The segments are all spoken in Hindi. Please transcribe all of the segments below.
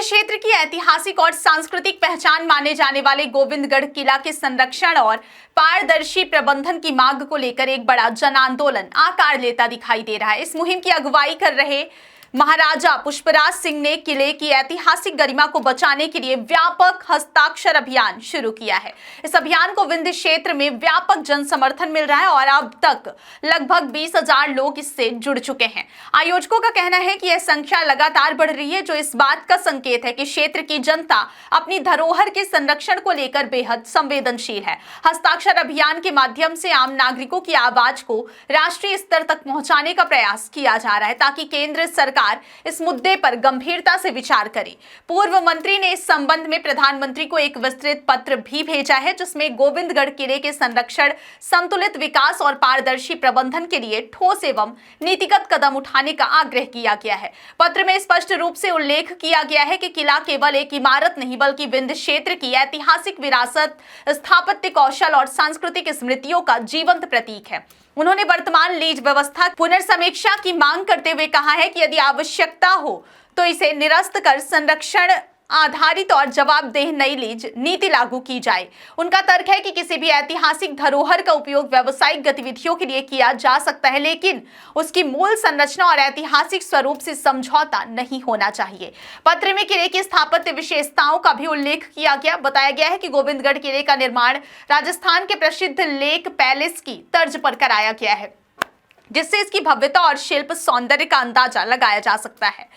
क्षेत्र की ऐतिहासिक और सांस्कृतिक पहचान माने जाने वाले गोविंदगढ़ किला के संरक्षण और पारदर्शी प्रबंधन की मांग को लेकर एक बड़ा जन आंदोलन आकार लेता दिखाई दे रहा है। इस मुहिम की अगुवाई कर रहे महाराजा पुष्पराज सिंह ने किले की ऐतिहासिक गरिमा को बचाने के लिए व्यापक हस्ताक्षर अभियान शुरू किया है। इस अभियान को विंध्य क्षेत्र में व्यापक जन समर्थन मिल रहा है और अब तक लगभग 20,000 लोग इससे जुड़ चुके हैं। आयोजकों का कहना है कि यह संख्या लगातार बढ़ रही है, जो इस बात का संकेत है कि क्षेत्र की जनता अपनी धरोहर के संरक्षण को लेकर बेहद संवेदनशील है। हस्ताक्षर अभियान के माध्यम से आम नागरिकों की आवाज को राष्ट्रीय स्तर तक पहुंचाने का प्रयास किया जा रहा है, ताकि केंद्र सरकार इस मुद्दे पर गंभीरता से विचार करे। पूर्व मंत्री ने इस संबंध में प्रधानमंत्री को एक विस्तृत पत्र भी भेजा है, जिसमें गोविंदगढ़ किले के संरक्षण, संतुलित विकास और पारदर्शी प्रबंधन के लिए ठोस एवं नीतिगत कदम उठाने का आग्रह किया गया है। पत्र में स्पष्ट रूप से उल्लेख किया गया है कि किला केवल एक इमारत नहीं, बल्कि विंध्य क्षेत्र की ऐतिहासिक विरासत, स्थापत्य कौशल और सांस्कृतिक स्मृतियों का जीवंत प्रतीक है। उन्होंने वर्तमान लीज व्यवस्था पुनर्समीक्षा की मांग करते हुए कहा है कि यदि आवश्यकता हो तो इसे निरस्त कर संरक्षण आधारित और जवाबदेह नई लीज नीति लागू की जाए। उनका तर्क है कि किसी भी ऐतिहासिक धरोहर का उपयोग व्यावसायिक गतिविधियों के लिए किया जा सकता है, लेकिन उसकी मूल संरचना और ऐतिहासिक स्वरूप से समझौता नहीं होना चाहिए। पत्र में किले की स्थापत्य विशेषताओं का भी उल्लेख किया गया। बताया गया है कि गोविंदगढ़ किले का निर्माण राजस्थान के प्रसिद्ध लेक पैलेस की तर्ज पर कराया गया है, जिससे इसकी भव्यता और शिल्प सौंदर्य का अंदाजा लगाया जा सकता है।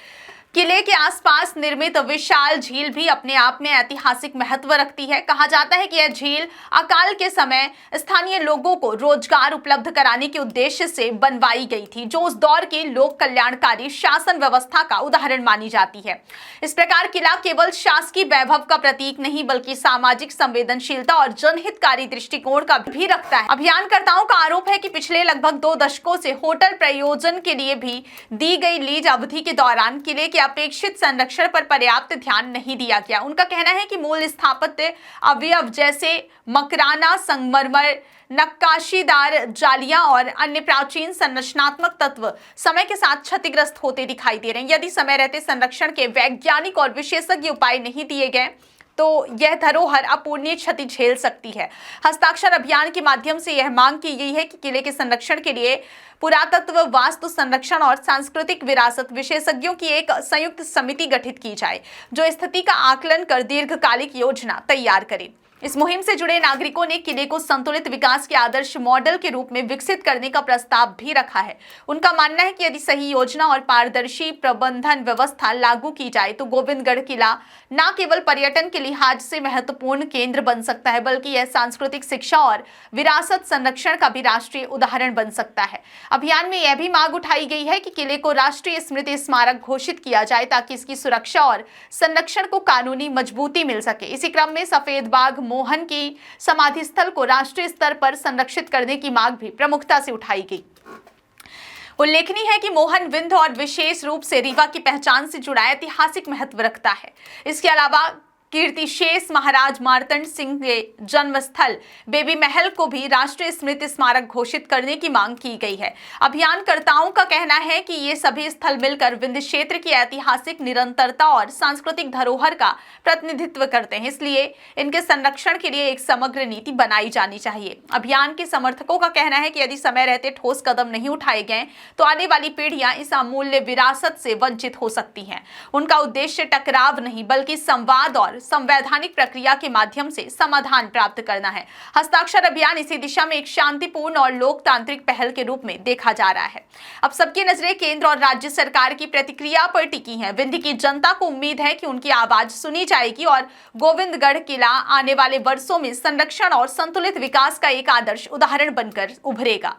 किले के आसपास निर्मित विशाल झील भी अपने आप में ऐतिहासिक महत्व रखती है। कहा जाता है कि यह झील अकाल के समय स्थानीय लोगों को रोजगार उपलब्ध कराने के उद्देश्य से बनवाई गई थी, जो उस दौर की लोक कल्याणकारी शासन व्यवस्था का उदाहरण मानी जाती है। इस प्रकार किला केवल शासकीय वैभव का प्रतीक नहीं, बल्कि सामाजिक संवेदनशीलता और जनहितकारी दृष्टिकोण का भी रखता है। अभियानकर्ताओं का आरोप है कि पिछले लगभग 2 दशकों से होटल प्रयोजन के लिए भी दी गई लीज अवधि के दौरान किले के अपेक्षित संरक्षण पर पर्याप्त ध्यान नहीं दिया गया। उनका कहना है कि मूल स्थापत्य अवयव जैसे मकराना, संगमरमर, नक्काशीदार जालियां और अन्य प्राचीन संरचनात्मक तत्व समय के साथ क्षतिग्रस्त होते दिखाई दे रहे हैं। यदि समय रहते संरक्षण के वैज्ञानिक और विशेषज्ञ उपाय नहीं दिए गए तो यह धरोहर अपूरणीय क्षति झेल सकती है। हस्ताक्षर अभियान के माध्यम से यह मांग की गई है कि किले के संरक्षण के लिए पुरातत्व, वास्तु संरक्षण और सांस्कृतिक विरासत विशेषज्ञों की एक संयुक्त समिति गठित की जाए, जो स्थिति का आकलन कर दीर्घकालिक योजना तैयार करे। इस मुहिम से जुड़े नागरिकों ने किले को संतुलित विकास के आदर्श मॉडल के रूप में विकसित करने का प्रस्ताव भी रखा है। उनका मानना है कि यदि सही योजना और पारदर्शी प्रबंधन व्यवस्था लागू की जाए तो गोविंदगढ़ किला न केवल पर्यटन के लिहाज से महत्वपूर्ण केंद्र बन सकता है, बल्कि यह सांस्कृतिक, शिक्षा और विरासत संरक्षण का भी राष्ट्रीय उदाहरण बन सकता है। अभियान में यह भी मांग उठाई गई है कि किले को राष्ट्रीय स्मृति स्मारक घोषित किया जाए, ताकि इसकी सुरक्षा और संरक्षण को कानूनी मजबूती मिल सके। इसी क्रम में सफेद बाघ मोहन की समाधि स्थल को राष्ट्रीय स्तर पर संरक्षित करने की मांग भी प्रमुखता से उठाई गई। उल्लेखनीय है कि मोहन विंध्य और विशेष रूप से रीवा की पहचान से जुड़ा ऐतिहासिक महत्व रखता है। इसके अलावा कीर्तिशेष महाराज मार्तंड सिंह के जन्मस्थल बेबी महल को भी राष्ट्रीय स्मृति स्मारक घोषित करने की मांग की गई है। अभियानकर्ताओं का कहना है कि ये सभी स्थल मिलकर विंध्य क्षेत्र की ऐतिहासिक निरंतरता और सांस्कृतिक धरोहर का प्रतिनिधित्व करते हैं, इसलिए इनके संरक्षण के लिए एक समग्र नीति बनाई जानी चाहिए। अभियान के समर्थकों का कहना है कि यदि समय रहते ठोस कदम नहीं उठाए गए तो आने वाली पीढ़ियां इस अमूल्य विरासत से वंचित हो सकती हैं। उनका उद्देश्य टकराव नहीं, बल्कि संवाद और संवैधानिक प्रक्रिया के माध्यम से समाधान प्राप्त करना है। हस्ताक्षर अभियान इसी दिशा में एक शांतिपूर्ण और लोकतांत्रिक पहल के रूप में देखा जा रहा है। अब सबकी नजरें केंद्र और राज्य सरकार की प्रतिक्रिया पर टिकी हैं। विंध्य की जनता को उम्मीद है कि उनकी आवाज सुनी जाएगी और गोविंदगढ़ किला आने वाले वर्षों में संरक्षण और संतुलित विकास का एक आदर्श उदाहरण बनकर उभरेगा।